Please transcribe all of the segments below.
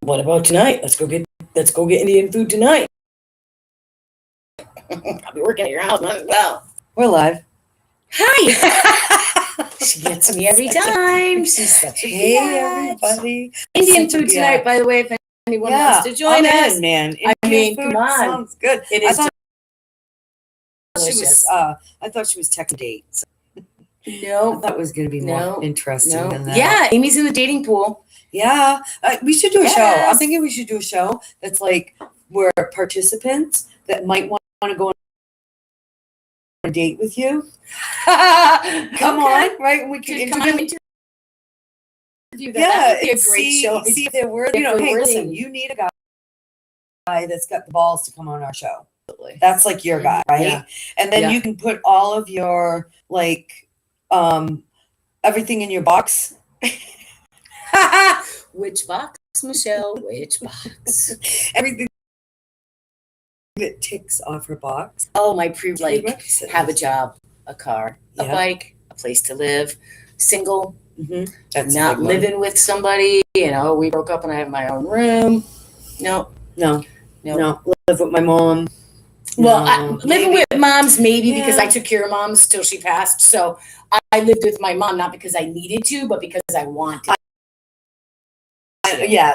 What about tonight? Let's go get Indian food tonight. I'll be working at your house as well. We're live. Hi. She gets me every time. She's such a Hey, biatch. everybody. Indian Such a food tonight, biatch. by the way, if anyone Yeah, wants to join I'm us. in, man. I Indian mean, food come on. sounds good. It I is thought delicious. I thought she was texting dates. No, I thought it was going to be more interesting than that. Yeah, Amy's in the dating pool. Yeah, we should do a show. Yes. I'm thinking we should do a show that's like where participants that might want to go on a date with you. Come on, right? And we can interview. That would be a great see, show. See if they're worthy. Hey, listen, you need a guy that's got the balls to come on our show. That's like your guy, right? Yeah. And then you can put all of your everything in your box. Which box, Michelle? Which box? Everything that ticks off her box. Oh, my have a job, a car, a bike, a place to live, single. Mm-hmm. That's not living with somebody. We broke up and I have my own room. No. Live with my mom. Well, living with moms maybe because I took care of moms till she passed. So I lived with my mom not because I needed to, but because I wanted.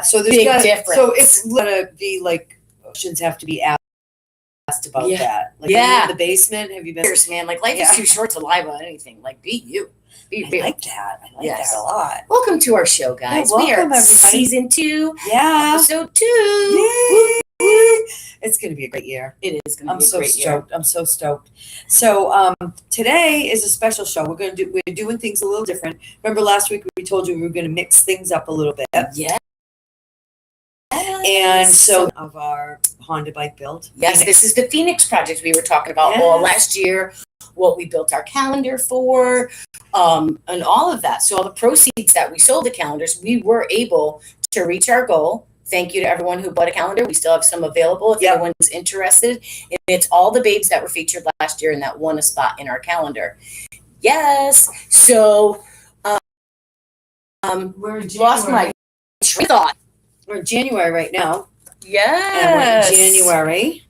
So there's big difference. So it's gonna be like questions have to be asked about that. Like in the basement. Have you been? Man, life is too short to lie about anything. Be you. Be real. I like that. I like that a lot. Welcome to our show, guys. Welcome, we are everybody. Season 2. Yeah. Episode 2. Yay. It's going to be a great year. It is going to be a great year. I'm so stoked. So today is a special show. We're doing things a little different. Remember last week we told you we were going to mix things up a little bit. Yeah. And so of our Honda bike build. Yes, Phoenix. This is the Phoenix project we were talking about all last year. What we built our calendar for, and all of that. So all the proceeds that we sold the calendars, we were able to reach our goal. Thank you to everyone who bought a calendar. We still have some available if anyone's interested. And it's all the babes that were featured last year and that won a spot in our calendar. Yes. So lost my train of thought. We're in January right now. Yes. And we're in January.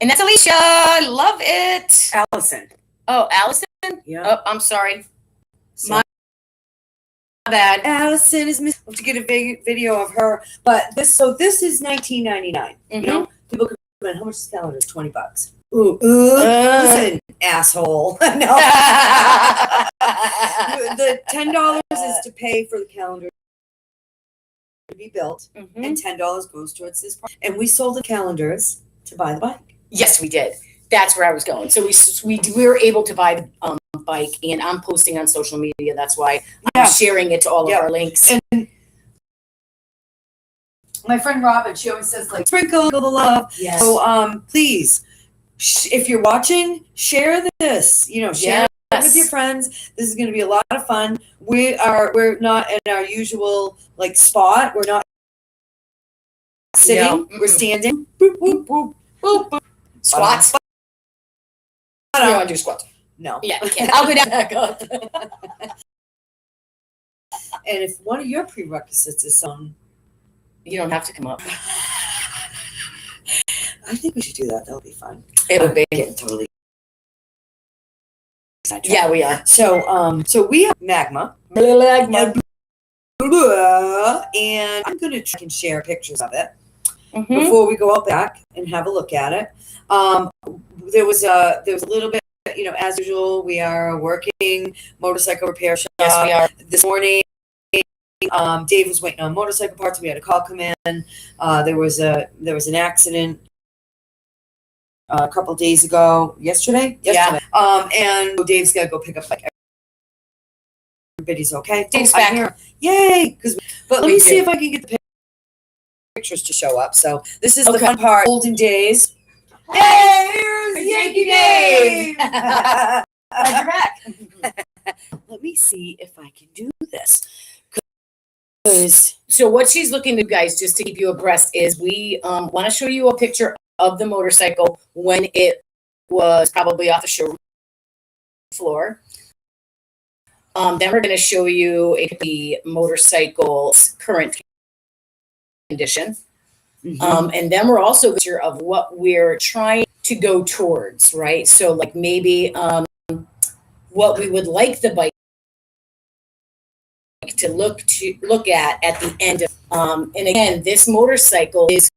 And that's Alicia. I love it. Allison. Oh, Allison? Yeah. Oh, I'm sorry. My bad. Allison is missing. We'll have to get a video of her. But this is $19.99. Mm-hmm. People can come in. How much is the calendar? $20. Ooh. Listen, asshole. No. The $10 is to pay for the calendar to be built, and $10 goes towards this part. And we sold the calendars to buy the bike. Yes, we did. That's where I was going. So we were able to buy the bike, and I'm posting on social media. That's why I'm sharing it to all of our links. And my friend Robin, she always says sprinkle the love. Yes. So please, if you're watching, share this. Share it with your friends. This is going to be a lot of fun. We're not in our usual spot. We're not sitting. We're standing. Boop boop boop boop boop. Squats. You don't want to do squats. No. Yeah, you can't. I'll go down back up. And if one of your prerequisites is some, you don't have to come up. I think we should do that. That'll be fun. It would be. Totally. Yeah, we are. So we have Magma. Magma. And I'm going to try and share pictures of it before we go out back and have a look at it. There was a little bit, as usual, we are a working motorcycle repair shop. Yes, we are. This morning, Dave was waiting on motorcycle parts. We had a call come in. There was an accident a couple days ago. Yesterday. Yeah. And Dave's got to go pick up everybody's okay. Dave's back here. Yay! But let me see if I can get the pictures to show up. So this is the fun part. Olden days. Hey, here's Yankee Dave. Glad you're back. Let me see if I can do this. So what she's looking to do, guys, just to keep you abreast, is we want to show you a picture of the motorcycle when it was probably off the showroom floor. Then we're going to show you the motorcycle's current condition. And then we're also going to share of what we're trying to go towards, right? So like maybe what we would like the bike to look at the end of, and again, this motorcycle is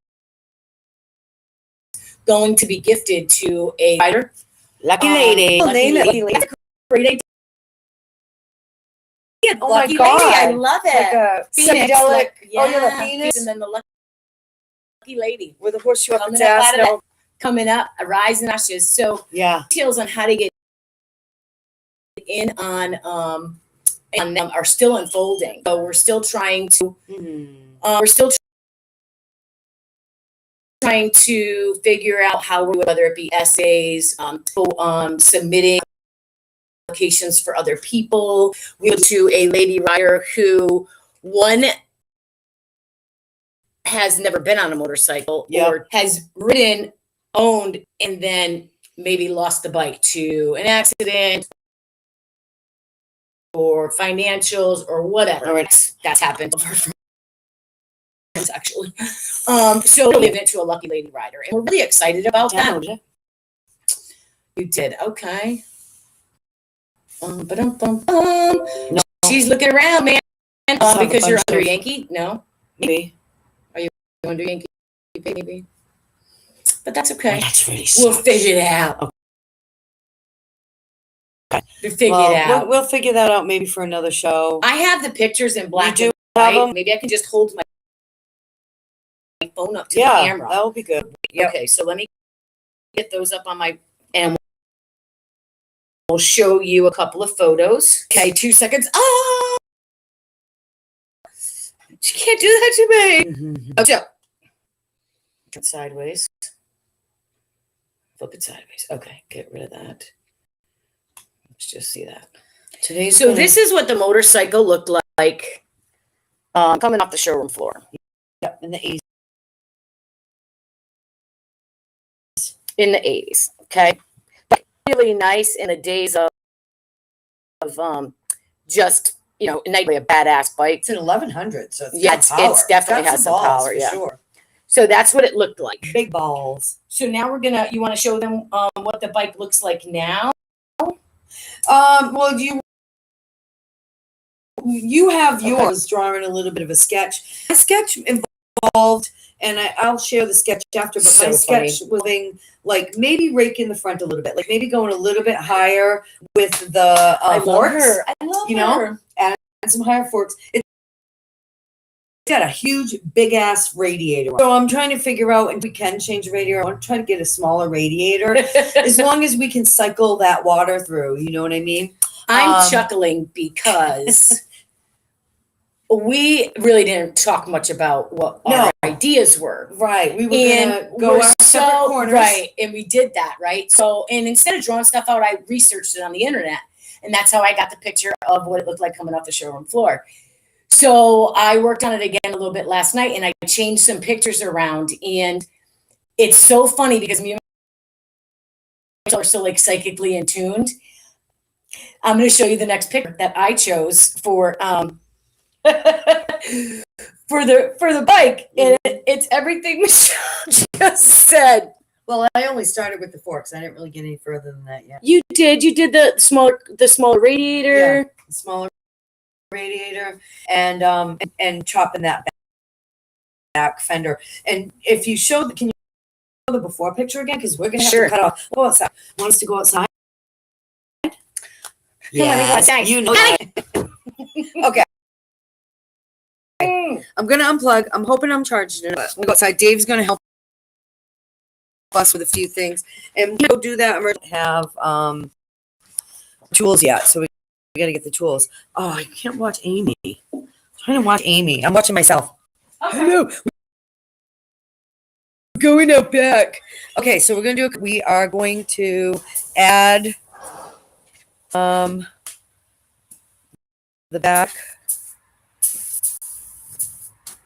going to be gifted to a rider. Lucky lady. Lucky lady. That's a great idea. Oh Lucky my God. lady. I love it. Like a Phoenix, psychedelic. like, Oh, yeah, the Phoenix. And then the lucky lady. With a horseshoe up Coming its up ass. out of that, coming up, a rise in ashes. So Yeah. details on how to get in on them are still unfolding. So we're still trying to trying to figure out how, whether it be essays, submitting applications for other people. We went to a lady rider who, one, has never been on a motorcycle or has ridden, owned, and then maybe lost the bike to an accident or financials or whatever. That's happened actually. So we went to a lucky lady rider, and we're really excited about that. You did, okay. No. She's looking around, man. Because you're under Yankee? No? Maybe. Are you under Yankee? Maybe. But that's okay. That's really We'll figure it out. Okay. We'll figure it out. We'll figure that out maybe for another show. I have the pictures in black You and do have white. them? Maybe I can just hold my phone up to the camera. That would be good. Yep. Okay, so let me get those up on my, and we'll show you a couple of photos. Okay, 2 seconds. Ah! She can't do that to me. Okay. Turn sideways. Flip it sideways. Okay, get rid of that. Let's just see that. So this is what the motorcycle looked like coming off the showroom floor. Yep, in the 80s. In the 80s, okay? But really nice in the days of just, nightly a badass bike. It's an 1100, so it's definitely has some power, yeah. Sure. So that's what it looked like. Big balls. So now you want to show them what the bike looks like now? Well, you have yours drawing a little bit of a sketch. A sketch involved, and I'll share the sketch after, but my sketch was like maybe raking the front a little bit, like maybe going a little bit higher with the forks. I love her. Add some higher forks. It's got a huge, big ass radiator. So I'm trying to figure out, and we can change the radiator. I'm trying to get a smaller radiator, as long as we can cycle that water through. You know what I mean? I'm chuckling because we really didn't talk much about what our ideas were. Right. We were going to go our separate corners. Right. And we did that, right? So, and instead of drawing stuff out, I researched it on the internet. And that's how I got the picture of what it looked like coming off the showroom floor. So I worked on it again a little bit last night, and I changed some pictures around. And it's so funny because me and my are so like psychically in tuned. I'm going to show you the next picture that I chose for for the bike, and it's everything Michelle just said. Well, I only started with the forks. I didn't really get any further than that yet. You did the smaller radiator. Yeah, the smaller radiator, and chopping that back fender. And if you show can you show the before picture again? Because we're gonna have to cut off. Go outside. Want us to go outside? Yeah, you know that. Okay. I'm gonna unplug. I'm hoping I'm charging it. I'm gonna go outside. Dave's gonna help us with a few things, and we'll do that. I'm gonna have tools yet, so we gotta get the tools. Oh, I can't watch Amy. I'm trying to watch Amy. I'm watching myself. Okay. Hello. Going up back. Okay, so we're gonna do. We are going to add the back.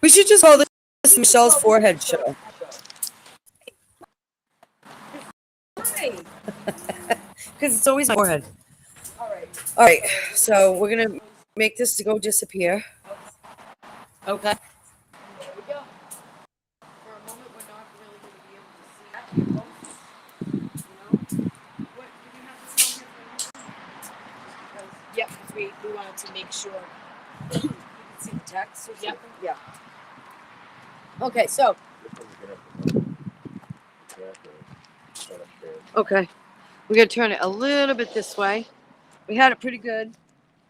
We should just call this Michelle's forehead show. Because it's always my forehead. All right. All right, so we're gonna make this to go disappear. Okay. There we go. For a moment, we're not really going to be able to see that. You know? What, do we have this on here for a reason? Yep, we wanted to make sure. You can see the text or something? Yep. Yeah. Okay, so. Okay. We're going to turn it a little bit this way. We had it pretty good.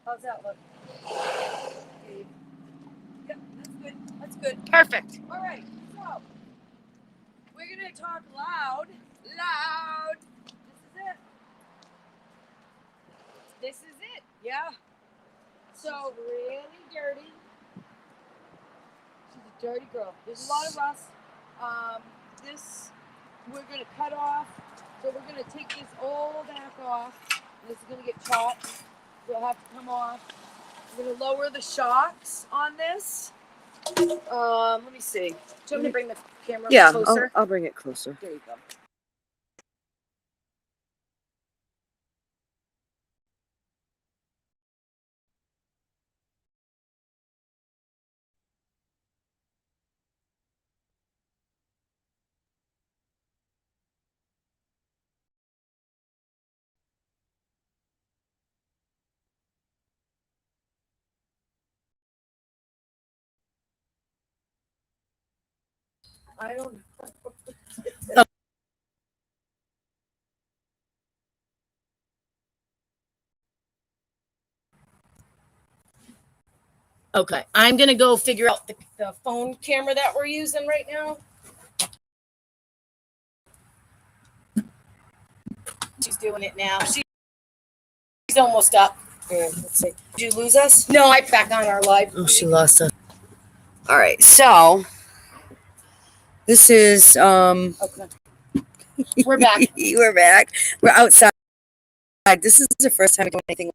How's that look? Yep, that's good. That's good. Perfect. All right, so we're going to talk loud. Loud. This is it. This is it. Yeah. So really dirty. She's a dirty girl. There's a lot of rust. This we're gonna cut off. So we're gonna take this all back off. This is gonna get chopped. It'll have to come off. We're gonna lower the shocks on this. Let me see. Do you want me to bring the camera Yeah, closer? I'll bring it closer. There you go. I don't. Okay, I'm gonna go figure out the phone camera that we're using right now. She's doing it now. She's almost up. Yeah, let's see. Did you lose us? No, I back on our live. Oh, she lost us. All right, so this is Okay. We're back. We're back. We're outside. This is the first time we're doing anything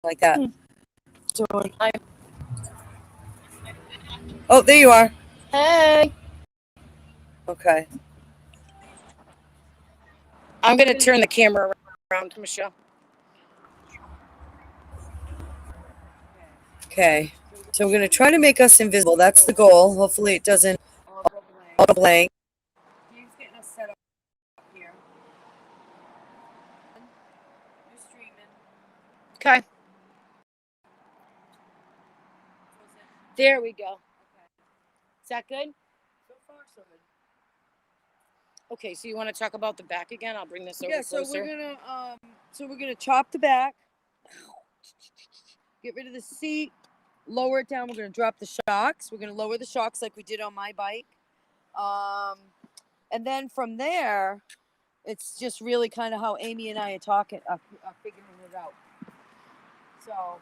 like that. Oh, there you are. Hey. Okay. I'm gonna turn the camera around, Michelle. Okay. So we're gonna try to make us invisible. That's the goal. Hopefully it doesn't all go blank. He's getting us set up here. You're streaming. Okay. There we go. Okay. Is that good? So far, so good. Okay, so you want to talk about the back again? I'll bring this over Yeah, so closer. we're gonna chop the back, get rid of the seat, lower it down. We're gonna drop the shocks. We're gonna lower the shocks like we did on my bike. And then from there, it's just really kind of how Amy and I are talking, are figuring it out. So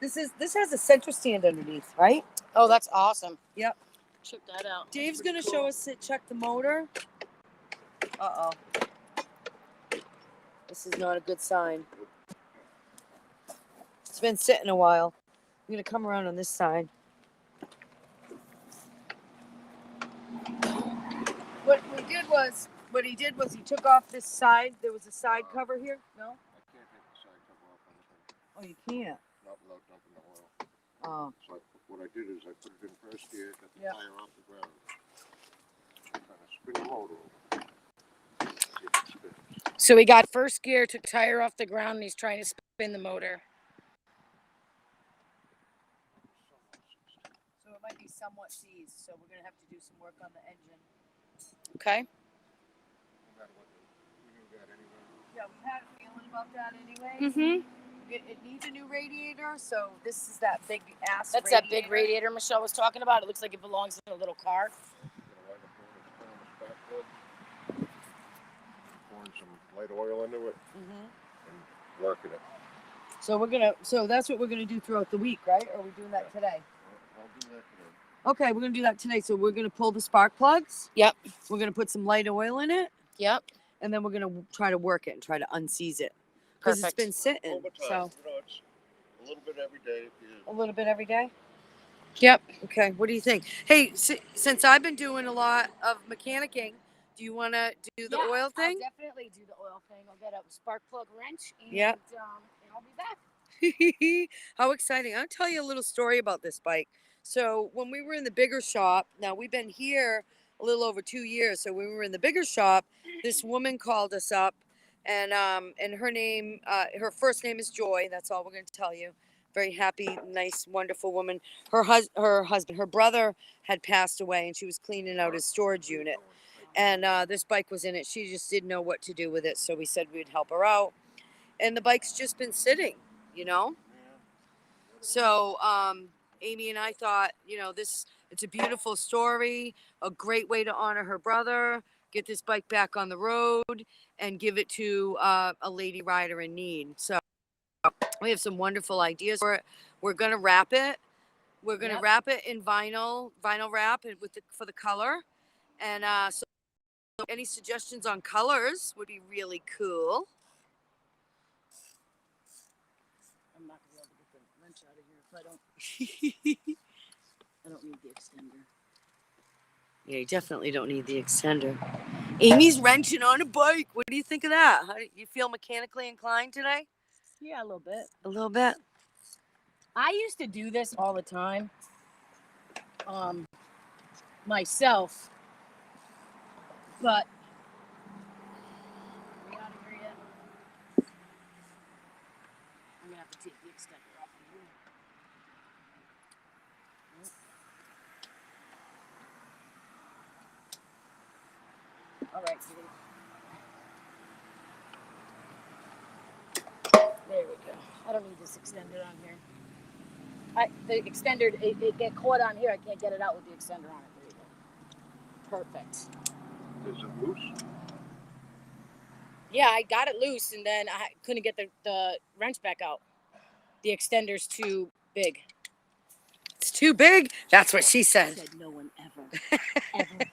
this has a center stand underneath, right? Oh, that's awesome. Yep. Check that out. Dave's gonna show us check the motor. Uh-oh. This is not a good sign. It's been sitting a while. I'm gonna come around on this side. What he did was he took off this side. There was a side cover here. No? I can't take the side cover off on the thing. Oh, you can't. Not without dumping the oil. Oh. So what I did is I put it in first gear, got the tire off the ground. Kind of spin the motor over. See if it spins. So we got first gear, took tire off the ground, and he's trying to spin the motor. So it might be somewhat seized. So we're gonna have to do some work on the engine. Okay. No matter what, we knew that anyway. Yeah, we had a feeling about that anyway. Mm-hmm. It needs a new radiator, so this is that big ass. That's that big radiator Michelle was talking about. It looks like it belongs in a little car. Gonna wind up doing is putting on the spark plug, pouring some light oil into it, and working it. So that's what we're gonna do throughout the week, right? Or are we doing that today? I'll do that today. Okay, we're gonna do that today. So we're gonna pull the spark plugs. Yep. We're gonna put some light oil in it. Yep. And then we're gonna try to work it and try to unseize it because it's Perfect. been sitting. Over time, So it's a little bit every day. a little bit every day. Yep. Okay. What do you think? Hey, since I've been doing a lot of mechanicking, Do you want to do the Yeah, oil thing? I'll definitely do the oil thing. I'll get a spark plug wrench and, Yep. and I'll be back. How exciting. I'll tell you a little story about this bike. So when we were in the bigger shop, now we've been here a little over 2 years. So when we were in the bigger shop, this woman called us up and her name, her first name is Joy. That's all we're going to tell you. Very happy, nice, wonderful woman. Her husband, her brother had passed away and she was cleaning out his storage unit. And this bike was in it. She just didn't know what to do with it. So we said we'd help her out. And the bike's just been sitting, you know? So Amy and I thought, it's a beautiful story, a great way to honor her brother, get this bike back on the road, and give it to a lady rider in need. So we have some wonderful ideas for it. We're going to wrap it. We're going to wrap it in vinyl wrap for the color. And so any suggestions on colors would be really cool. I'm not going to be able to get the wrench out of here if I don't. I don't need the extender. Yeah, you definitely don't need the extender. Amy's wrenching on a bike. What do you think of that? How do you feel mechanically inclined today? Yeah, a little bit. A little bit. I used to do this all the time. Myself. But are we out of here yet? I'm gonna have to take the extender off of here. All right, there we go. I don't need this extender on here. The extender, it get caught on here. I can't get it out with the extender on it. There you go. Perfect. Is it loose? Yeah, I got it loose, and then I couldn't get the wrench back out. The extender's too big. It's too big? That's what she said. Said no one ever. Ever.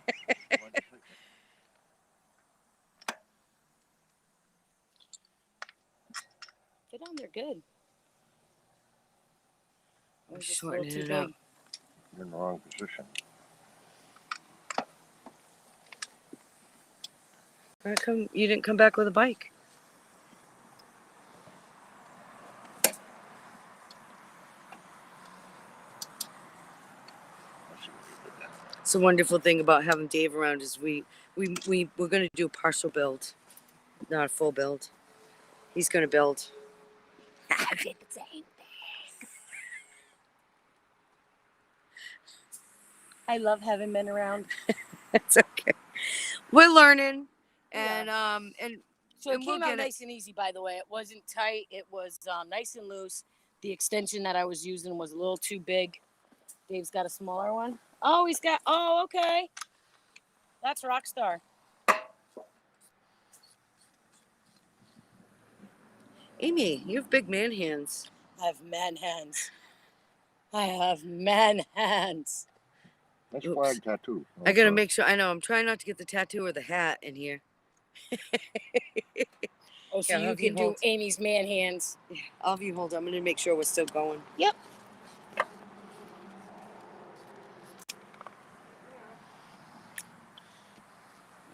Get on there good. I'm shortening it up. You're in the wrong position. How come you didn't come back with a bike? It's a wonderful thing about having Dave around is we're going to do a partial build, not a full build. He's going to build. I did the same thing. I love having men around. It's okay. We're learning, and Yeah. So it and we'll came out get nice and easy, by the way. It wasn't tight. It was nice and loose. The extension that I was using was a little too big. Dave's got a smaller one. Oh, okay. That's Rockstar. Amy, you have big man hands. I have man hands. I have man hands. Nice Oops. flag tattoo. I got to make sure. I know. I'm trying not to get the tattoo or the hat in here. Oh, so Yeah, you have you can do hold. Amy's man hands. I'll have you hold. I'm going to make sure we're still going. Yep.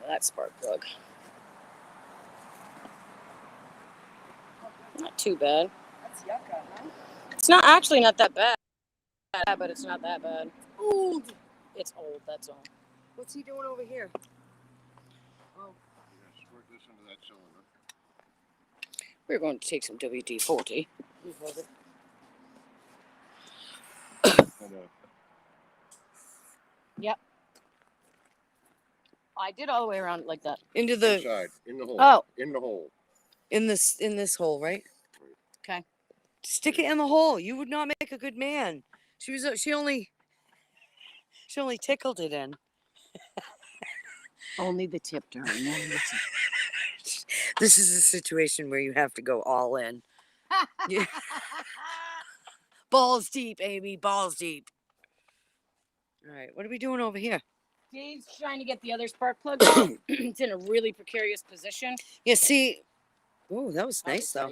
That spark plug. Not too bad. That's yucca, huh? It's not actually not that bad, but it's not that bad. Old. It's old, that's all. What's he doing over here? Oh. Yeah, squirt this into that cylinder. We're going to take some WD-40. You hold it. Yep. I did all the way around like that. Into the inside, in the hole. Oh. In the hole. in this hole, right? Okay. Stick it in the hole. You would not make a good man. She only tickled it in. Only the tip, darling. This is a situation where you have to go all in. Yeah. Balls deep, Amy. Balls deep. All right. What are we doing over here? Dave's trying to get the other spark plug out. It's in a really precarious position. Yeah, see. Oh, that was nice, though.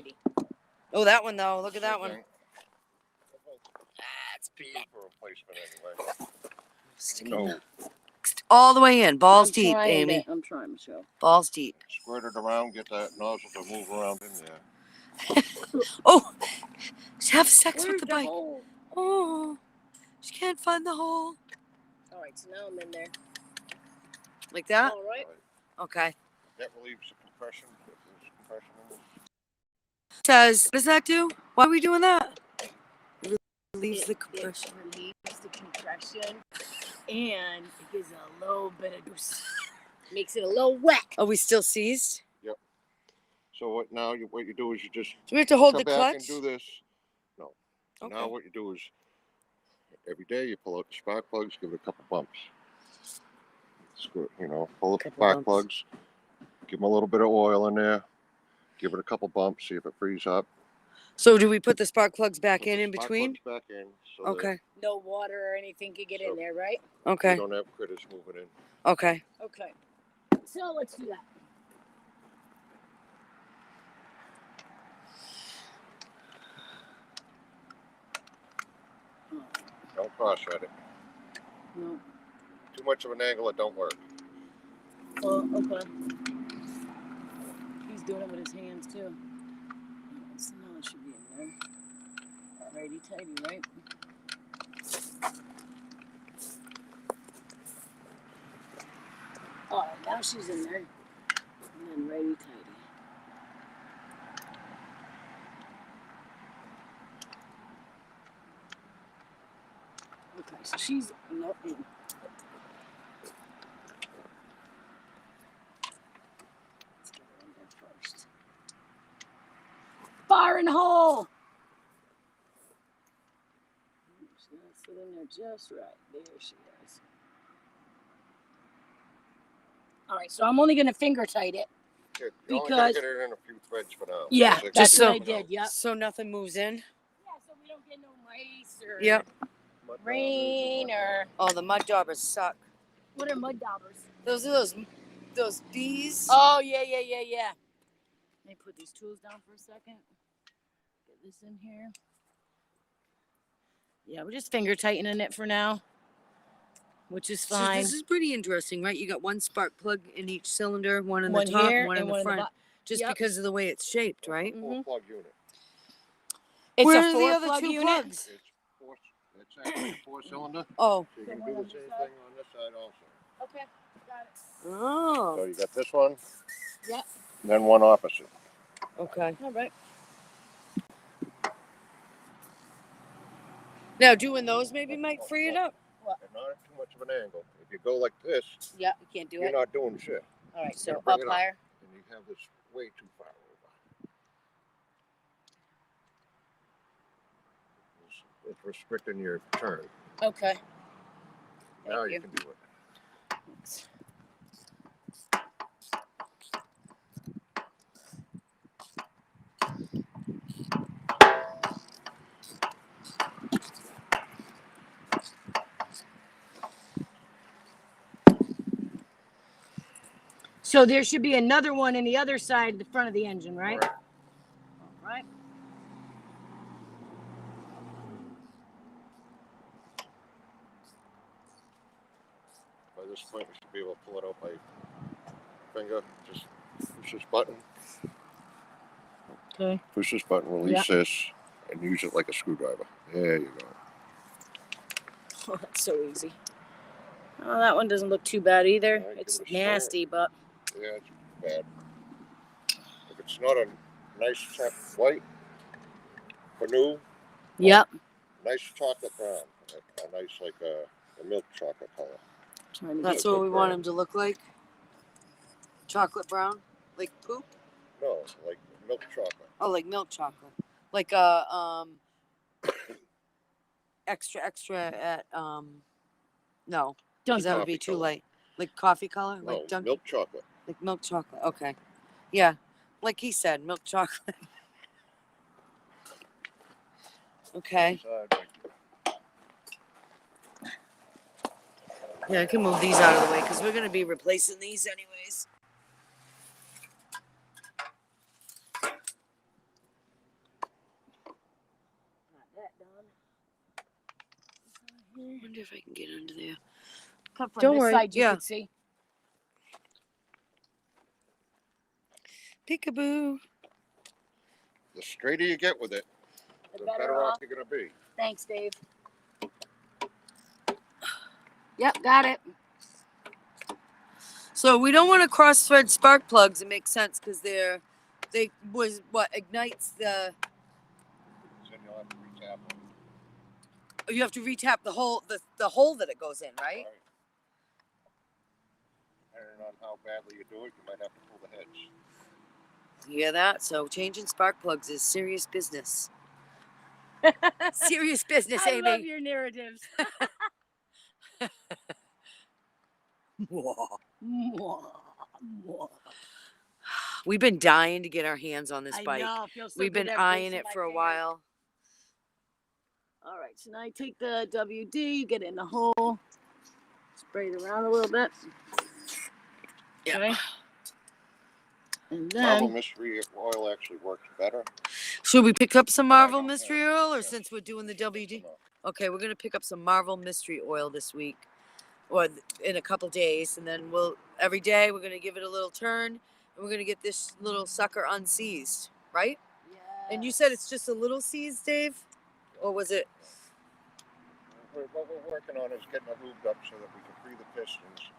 Oh, that one, though. Look at that one. That's black. for replacement anyway. Sticking No. all the way in. Balls I'm deep, trying Amy. I'm trying, Michelle. Balls deep. Squirt it around, get that nozzle to move around in there. Oh, have sex Where's with the bike. hole? Oh, she can't find the hole. All right, so now I'm in there. Like that? All right. Okay. That relieves the compression. If there's compression in it. Says, what does that do? Why are we doing that? Relieves the It compression. relieves the compression and it gives it a little bit of juice. Makes it a little wet. Are we still seized? Yep. So what now? What you do is you just Do we have to hold come the back clutch? and do this. No. Okay. Now what you do is every day you pull out the spark plugs, give it a couple bumps. Screw it, pull up the Couple spark bumps. plugs, give them a little bit of oil in there, give it a couple bumps, see if it frees up. So do we put the spark plugs back Put in the between? Spark plugs back in so Okay. No water or anything could get in there, right? that Okay. you don't have critters moving in. Okay. Okay. So let's do that. Don't cross-thread it. No. Too much of an angle, it don't work. Well, okay. He's doing it with his hands too. So now it should be in there. Righty tighty, right? Oh, now she's in there. And then righty tighty. Okay, so she's not in. Let's get her in there first. Fire in the hole! She's gonna sit in there just right. There she is. Alright, so I'm only gonna finger tight it. You're only gonna Because- get it in a few threads for now. Yeah, Six that's Just what so- I did, yep. So nothing moves in? Yeah, so we don't get no mice or Yep. rain or Oh, the mud daubers suck. what are mud daubers? Those are those bees. Oh yeah. Let me put these tools down for a second. Get this in here. Yeah, we're just finger tightening it for now, which is So fine. this is pretty interesting, right? You got one spark plug in each cylinder, one in One the top, here one in and the one in the front. bottom. Just Yep. because of the way it's shaped, right? Four-plug unit. It's Where a are the other four-plug two unit. plugs? It's actually a four-cylinder. Oh. So you can The do one the on same this thing side? on this side also. Okay, got it. Oh. So you got this one. Yep. And then one opposite. Okay. All right. Now doing those maybe might free it up. And not at too much of an angle. If you go like this, Yep, you can't do you're it. not doing shit. All right, so gotta bring up it up. higher. And you have this way too far over. It's restricting your turn. Okay. Now Thank you you. can do it. Thanks. So there should be another one in the other side, the front of the engine, right? Right. All right. By this point, we should be able to pull it out by finger. Just push this button. Okay. Push this button, release this, and use it like a screwdriver. There you go. Oh, that's so easy. Oh, that one doesn't look too bad either. All right, It's give it a stir. nasty, but Yeah, it's bad. If it's not a nice white for new, yep. nice chocolate brown, a nice like a milk chocolate color. Trying to That's get what we want brown. him to look like. Chocolate brown, like poop. No, like milk chocolate. Oh, like milk chocolate, like extra at no, Dunkin'. because that would be Coffee too color. light. Like coffee color, No, like Dunkin', milk chocolate. like milk chocolate. Okay, yeah, like he said, milk chocolate. Okay, yeah, I can move these out of the way because we're gonna be replacing these anyways. Got that done. I wonder if I can get under there. cut from Don't this worry, side. You yeah. can see. Peekaboo. The straighter you get with it, the better off you're gonna be. Thanks, Dave. Yep, got it. So we don't want to cross thread spark plugs. It makes sense because they was what ignites the. Then you'll have to retap them. You have to retap the hole that it goes in, right? Depending on how badly you do it, you might have to pull the heads. You hear that? So changing spark plugs is serious business. Serious business, I Amy. love your narratives. We've been dying to get our hands on this bike. I know, it feels so We've good been to have eyeing grease in it my for a fingers. while. All right, so now I take the WD, you get it in the hole, spray it around a little bit. Yeah. Okay. And Marvel then Mystery Oil actually works better. Should we pick up some Marvel don't Mystery have- Oil, or yeah. since we're doing the WD? Enough. Okay, we're gonna pick up some Marvel Mystery Oil this week, or in a couple days, and then every day we're gonna give it a little turn, and we're gonna get this little sucker unseized, right? And you said it's just a little seized, Dave, or was it? What we're working on is getting it lubed up so that we can free the pistons.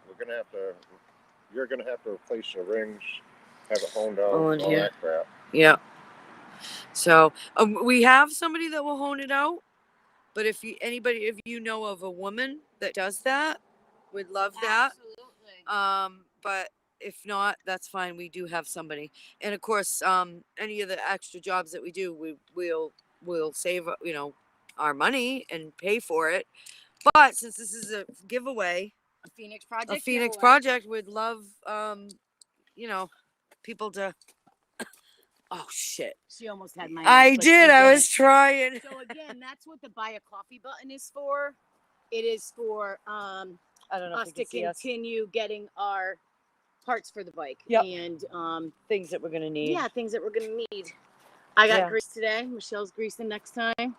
You're gonna have to replace the rings, have it honed out, Oh, and all yeah. that crap. Yeah. So we have somebody that will hone it out, but if you know of a woman that does that, we'd love that. Absolutely. But if not, that's fine. We do have somebody, and of course, any of the extra jobs that we do, we'll save our money and pay for it. But since this is a giveaway, A Phoenix project. a Phoenix giveaway. project, we'd love people to. Oh shit! She almost had my. I but did. she I didn't. was trying. So again, that's what the buy a coffee button is for. It is for I don't know us if to you can see us. continue getting our parts for the bike. Yep. And Things that we're gonna need. yeah, things that we're gonna need. I got Yeah. grease today. Michelle's greasing next time.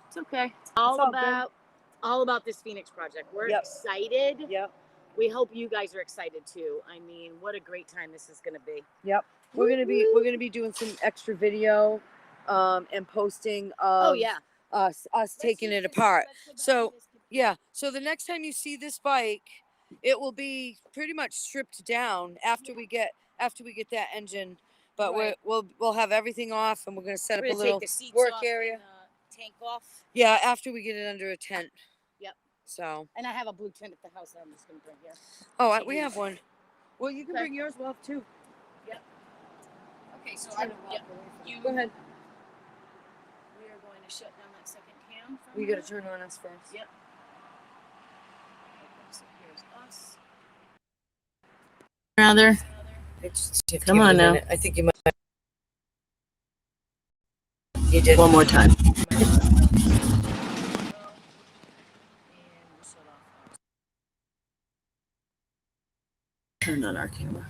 It's okay. It's all all good. about this Phoenix project. We're Yep. excited. Yep. We hope you guys are excited too. I mean, what a great time this is gonna be. Yep. We're gonna be doing some extra video, and posting of Oh yeah. us taking it apart. So yeah. So the next time you see this bike, it will be pretty much stripped down after we get that engine. But Right. we'll have everything off, and we're gonna set We're up a gonna little take the seats work off area. and, tank off. Yeah, after we get it under a tent. Yep. So. And I have a blue tent at the house that I'm just gonna bring here. Oh, we have one. Well, you can Okay. bring yours. We'll have two. Okay, so you Go ahead. We are going to shut down that second cam. We gotta turn on us first. Yep. Okay, so here's us. Rather. Come on now. I think you might. You did. One more time. Turn on our camera.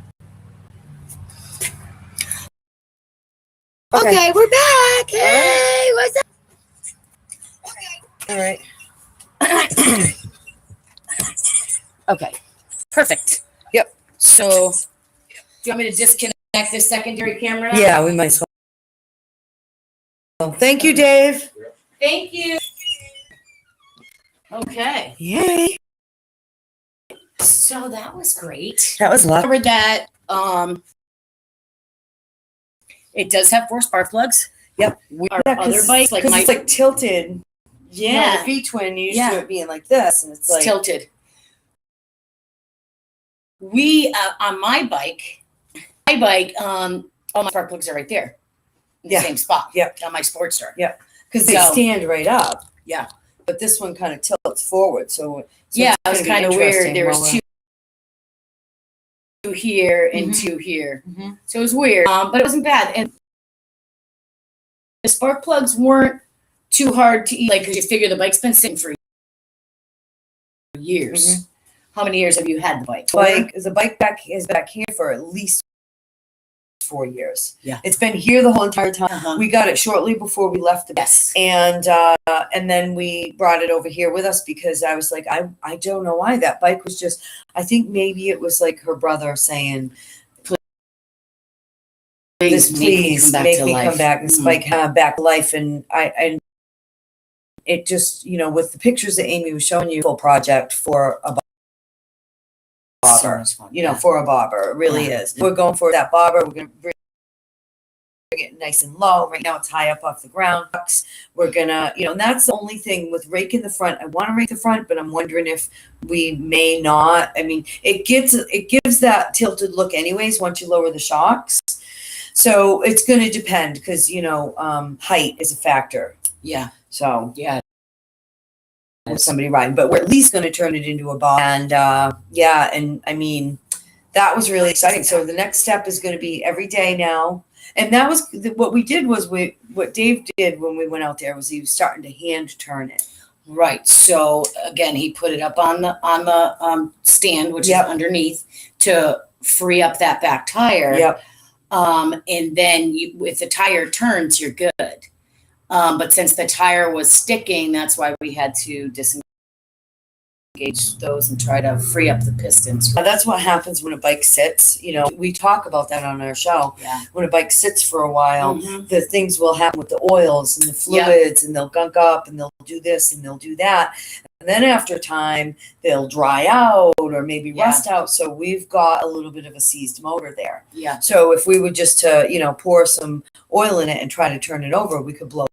Okay. We're back. Hey, what's up? All right. Okay, perfect. Yep. So, do you want me to disconnect this secondary camera? now? Yeah, we might as well. Thank you, Dave. Thank you. Okay, Yay. so that was great. That was luck. Covered that. It does have 4 spark plugs. Yep. Our other bikes, like my, it's like tilted. yeah, The V-twin used Yeah. to it being like this, and it's it's like tilted. We on my bike, all my spark plugs are right there, in Yeah. the same spot. Yep. On my Sportster. Yep. because they So- stand right up. Yeah. But this one kind of tilts forward, so Yeah, it's it was gonna be kind of weird. interesting There was while two here and Mhm. 2 here. Mhm. So it was weird, but it wasn't bad. And the spark plugs weren't too hard to eat, like, because you figure the bike's been sitting for years. How many years have you had the bike? the bike back is back here for at least 4 years. Yeah. It's been here the whole entire time. Uh-huh. We got it shortly before we left the Yes. and then we brought it over here with us because I was like, I don't know why that bike was just, I think maybe it was like her brother saying, please make me come back. This bike back to life. And I it just, you know, with the pictures that Amy was showing you, full project for a bobber, you know, for a bobber. It really is. We're going for that bobber. We're going to bring it nice and low. Right now it's high up off the ground. We're gonna, you know, and that's the only thing with raking the front. I want to rake the front, but I'm wondering if we may not. I mean, it gives that tilted look anyways once you lower the shocks. So it's going to depend because, you know, height is a factor. Yeah. So Yeah. with somebody riding, but we're at least going to turn it into a bob. And yeah, and I mean, that was really exciting. So the next step is going to be every day now. And that was what we did was what Dave did when we went out there was he was starting to hand turn it. Right. So again, he put it up on the stand, which is underneath, to free up that back tire. Yep. And then if the tire turns, you're good. But since the tire was sticking, that's why we had to disengage those and try to free up the pistons. That's what happens when a bike sits. You know, we talk about that on our show. Yeah. When a bike sits for a while, the things will happen with the oils and the fluids, and they'll gunk up, and they'll do this and they'll do that. And then after time, they'll dry out or maybe rust out. So we've got a little bit of a seized motor there. Yeah. So if we would just you know, pour some oil in it and try to turn it over, we could blow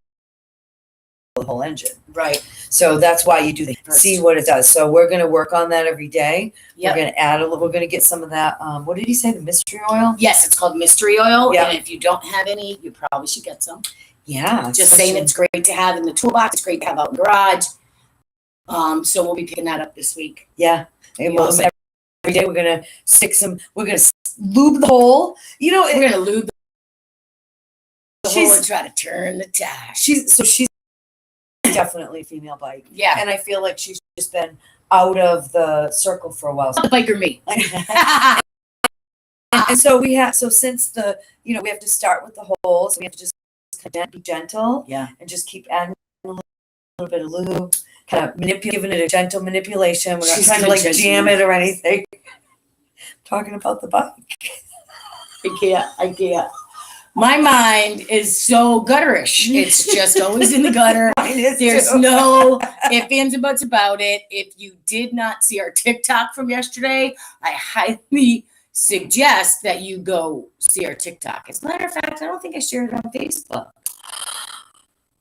the whole engine. Right. So that's why you do see what it does. So we're going to work on that every day. Yep. We're going to add we're going to get some of that. What did he say? The mystery oil? Yes, it's called mystery oil. Yeah. And if you don't have any, you probably should get some. Yeah. Just saying, it's great to have in the toolbox. It's great to have out in the garage. So we'll be picking that up this week. Yeah. And we'll, every day we're going to stick some, we're going to lube the hole. You know, we're going to lube the hole and try to turn the tire. She's definitely a female bike. Yeah. And I feel like she's just been out of the circle for a while. The biker me. And so since you know, we have to start with the holes, we have to just be gentle. Yeah. And just keep adding a little bit of lube, kind of giving it a gentle manipulation. We're not trying to like jam it or anything. Talking about the bike. I can't. My mind is so gutterish. It's just always in the gutter. There's no ifs, ands, and buts about it. If you did not see our TikTok from yesterday, I highly suggest that you go see our TikTok. As a matter of fact, I don't think I shared it on Facebook.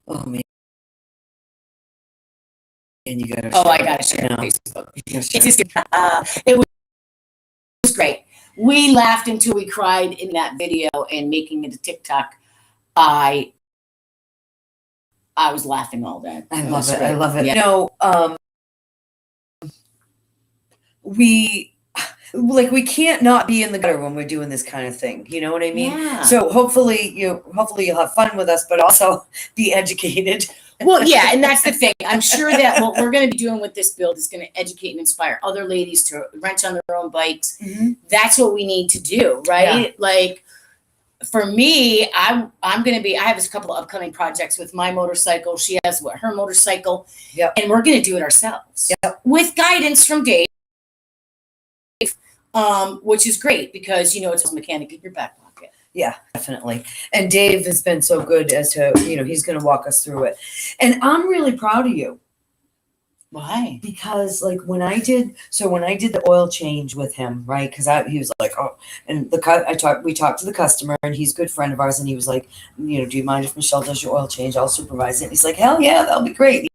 Oh, man. And you gotta I gotta share it on Facebook. It was great. We laughed until we cried in that video, and making it a TikTok. I was laughing all day. I love it. I love it. Yeah. You know, we can't not be in the gutter when we're doing this kind of thing. You know what I mean? Yeah. So hopefully you'll have fun with us, but also be educated. Well, yeah, and that's the thing. I'm sure that what we're going to be doing with this build is going to educate and inspire other ladies to wrench on their own bikes. Mm-hmm. That's what we need to do, right? Yeah. Like, for me, I have a couple of upcoming projects with my motorcycle. She has her motorcycle. Yep. And we're going to do it ourselves. Yep. With guidance from Dave, which is great because, you know, it's a mechanic in your back pocket. Yeah, definitely. And Dave has been so good as to, you know, he's going to walk us through it. And I'm really proud of you. Why? Because like when I did the oil change with him, right? Because he was like, oh, and we talked to the customer, and he's a good friend of ours, and he was like, you know, do you mind if Michelle does your oil change? I'll supervise it. And he's like, hell yeah, that'll be great.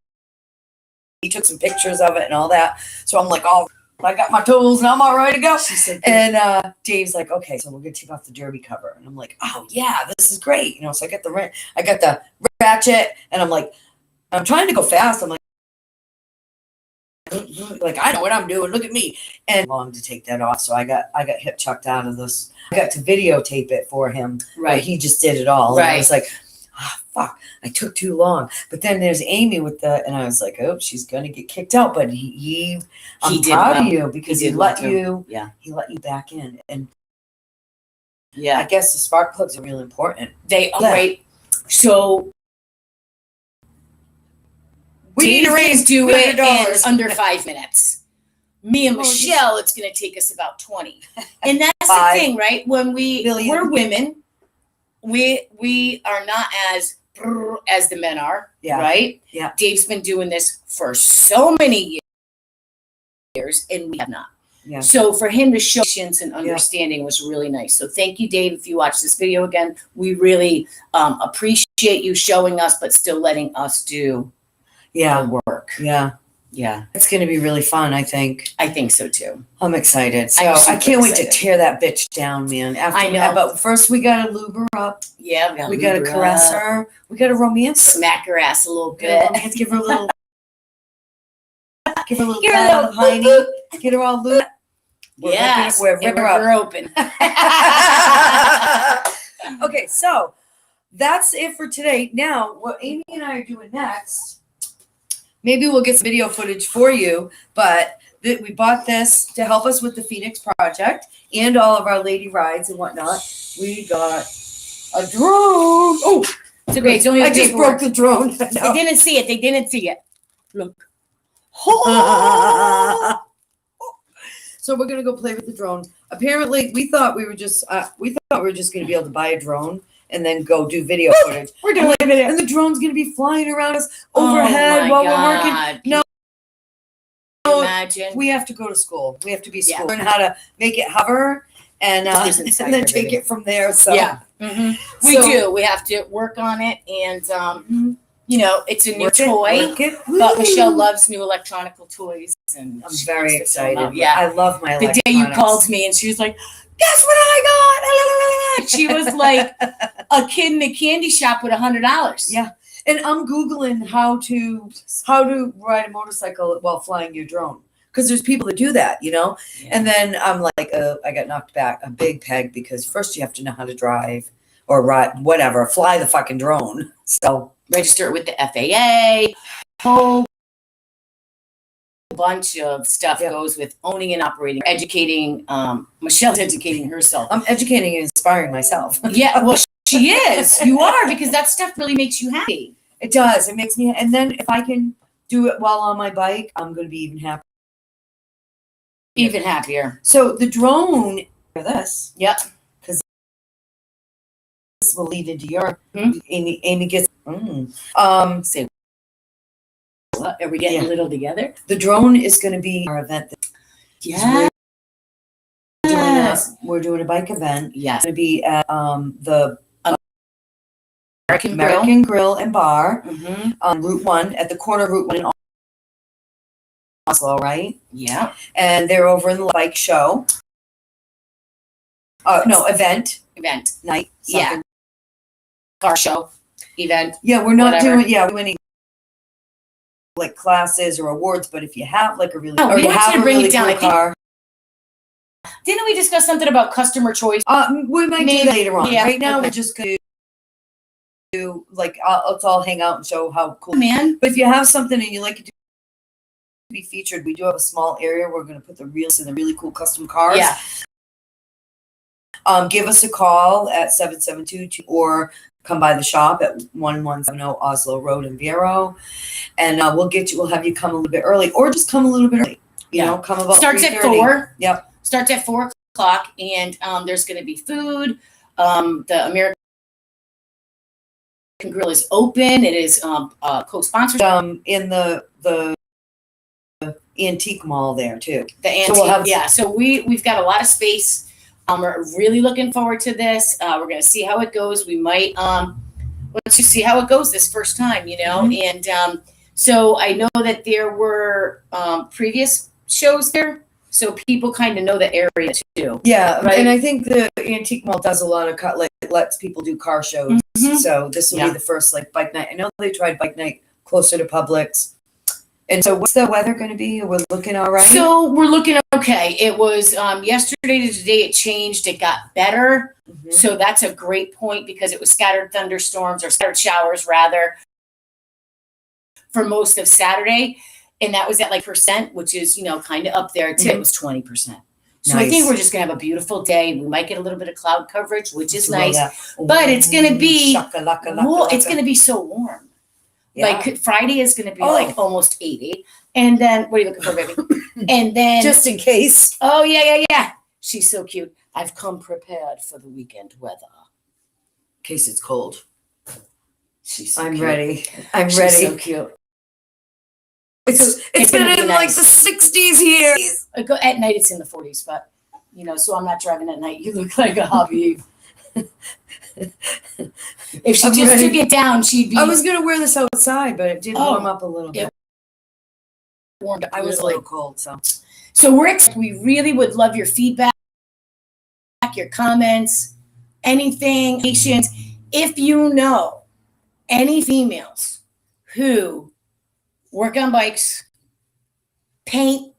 He took some pictures of it and all that. So I'm like, oh, I got my tools and I'm all ready to go. And Dave's like, okay, so we're gonna take off the derby cover, and I'm like, oh yeah, this is great. You know, so I got the ratchet, and I'm like, I'm trying to go fast. I'm like I know what I'm doing. Look at me. And long to take that off, so I got hip chucked out of this. I got to videotape it for him. Right. He just did it all. Right. And I was like, fuck, I took too long. But then there's Amy and I was like, oh, she's gonna get kicked out. But I'm proud of you because he let you back in. And I guess the spark plugs are really important. They are Yeah. right. So We need to raise do it in $200. under 5 minutes. Me and Oh, just- Michelle, it's going to take us about 20. And that's Five the thing, right? When billion. we're women, we are not as as the men are, Yeah. right? Yeah. Dave's been doing this for so many years, and we have not. Yeah. So for him to show patience and understanding was really nice. So thank you, Dave. If you watch this video again, we really appreciate you showing us, but still letting us do the work. Yeah. Yeah, It's going to be really fun, I think. I think so too. I'm excited. So I'm I super can't wait to excited. tear that bitch down, man. I know. But first we got to lube her up. Yeah, We got to caress her. We got to romance her. smack her ass a little We gotta bit. romance, give her a little. Give her a little Give her a pat on the little hiney. Get her all lubed. Yes, We're and ripping her up. open. Okay, so that's it for today. Now, what Amy and I are doing next, maybe we'll get some video footage for you, but we bought this to help us with the Phoenix project and all of our lady rides and whatnot. We got a drone. Oh, It's okay. It's only I the just paperwork. broke the drone. They didn't see it. They didn't see it. Look. So we're gonna go play with the drone. Apparently, we thought we were just gonna be able to buy a drone and then go do video footage. We're doing video. And the drone's gonna be flying around us overhead while we're working. No. Can you imagine. We have to go to school. We have to be Yeah. school. Learn how to make it hover and Just inside and then everything. take it from there. So Yeah. We So- do. We have to work on it, and you know, it's a new work it, toy. work it. But Woo! Michelle loves new electronical toys, and I'm she very wants to fill 'em excited. up. Yeah. I love my The electronics. day you called me, and she was like, "Guess what I got?" She was like a kid in a candy shop with $100. Yeah. And I'm Googling how to ride a motorcycle while flying your drone. Because there's people that do that, you know? And then I'm like, I got knocked back a big peg because first you have to know how to drive or ride, whatever, fly the fucking drone. So Register it with the FAA. Whole bunch of stuff Yeah. goes with owning and operating. Educating, Michelle's educating herself. I'm educating and inspiring myself. Yeah, well, she is. You are, because that stuff really makes you happy. It does. It makes me, and then if I can do it while on my bike, I'm going to be even happier. Even happier. So the drone, for this, Yep. because this will lead into your, Hmm? Amy gets, Say what? Are we getting Yeah. a little together? the drone is going to be our event. Yeah. We're doing a bike event. Yes. It's going to be at the American American Grill and Bar Mm-hmm. on Route 1, at the corner of Route 1 in Oslo, right? Yeah. And they're over in the bike show. No, event Event. night. Yeah. something. Car show. Event. Yeah, we're not Whatever. doing any like classes or awards, but if you have like a really, Oh, or we you want you have to a bring really it down. cool I think- car, Didn't we discuss something about customer choice? we might Maybe- do that later on. yeah, Right now, okay. we're just going to do like, let's all hang out and show how cool. Man. But if you have something and you like it to be featured, we do have a small area. We're going to put the reels in the really cool custom cars. Yeah. Give us a call at 772 or come by the shop at 1170 Oslo Road in Vero. And we'll have you come a little bit early or just come a little bit early. You Yeah. know, come about Starts at 3:30. 4. Yep. Starts at 4:00, and there's going to be food. The American Grill is open. It is co-sponsored. In the antique mall there too. The antique. So we'll have- Yeah. So we've got a lot of space. We're really looking forward to this. We're going to see how it goes. We might let's just see how it goes this first time, you know. Mm-hmm. And so I know that there were previous shows there, so people kind of know the area too. Yeah, Right. and I think the antique mall does a lot of lets people do car shows. Mhm. So this will Yeah. be the first like bike night. I know they tried bike night closer to Publix. And so what's the weather going to be? We're looking all right. So we're looking okay. It was yesterday to today. It changed. It got better. Mhm. So that's a great point because it was scattered thunderstorms or scattered showers rather for most of Saturday. And that was at like percent, which is, you know, kind of up there too. It was 20%. So I think Nice. we're just gonna have a beautiful day. We might get a little bit of cloud coverage, which is Love nice. that. but it's gonna be Shakalaka. It's gonna be so warm. Yeah. Like Friday is gonna be Oh. like almost 80. And then what are you looking for, baby? And then Just in case. oh yeah. She's so cute. I've come prepared for the weekend weather. In case it's cold. She's so I'm cute. ready. I'm She's ready. so cute. It's gonna been be in like nice. the 60s here. At night it's in the 40s, but so I'm not driving at night. You look like a hobby. If she I'm just ready. took it down, she'd be I was gonna wear this outside, but it did Oh, warm up a little bit. warmed up. I was a really. little cold, so. So we really would love your feedback, your comments, anything, patience. If you know any females who work on bikes, paint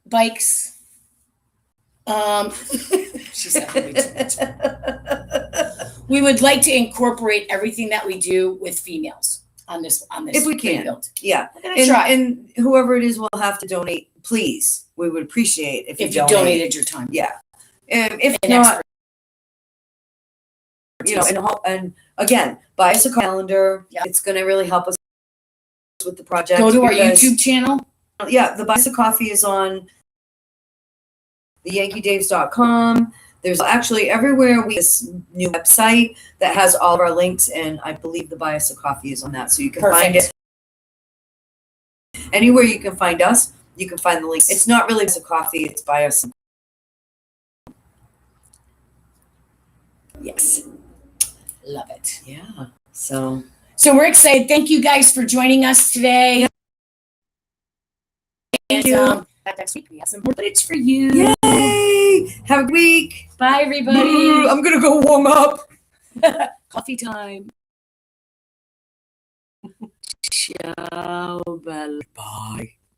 bikes, she said way too much. We would like to incorporate everything that we do with females on this If we can. build. Yeah. We're gonna try. And whoever it is will have to donate, please. We would appreciate if if you you donate. donated your time. Yeah. And if And not, expertise. and again, buy us a calendar. Yeah. It's going to really help us with the project. Go to our because- YouTube channel. Yeah, the Buy Us a Coffee is on the yankeedaves.com. There's actually everywhere this new website that has all of our links, and I believe the Buy Us a Coffee is on that. So you can find it anywhere you can find us. You can find the links. It's not really Buy Us a Coffee, it's Buy Us. Yes. Love it. Yeah. So we're excited. Thank you guys for joining us today. Thank And, you. next week we have some more footage for you. yay! Have a good week. Bye, everybody. I'm gonna go warm up. Coffee time. Ciao, bella. Bye.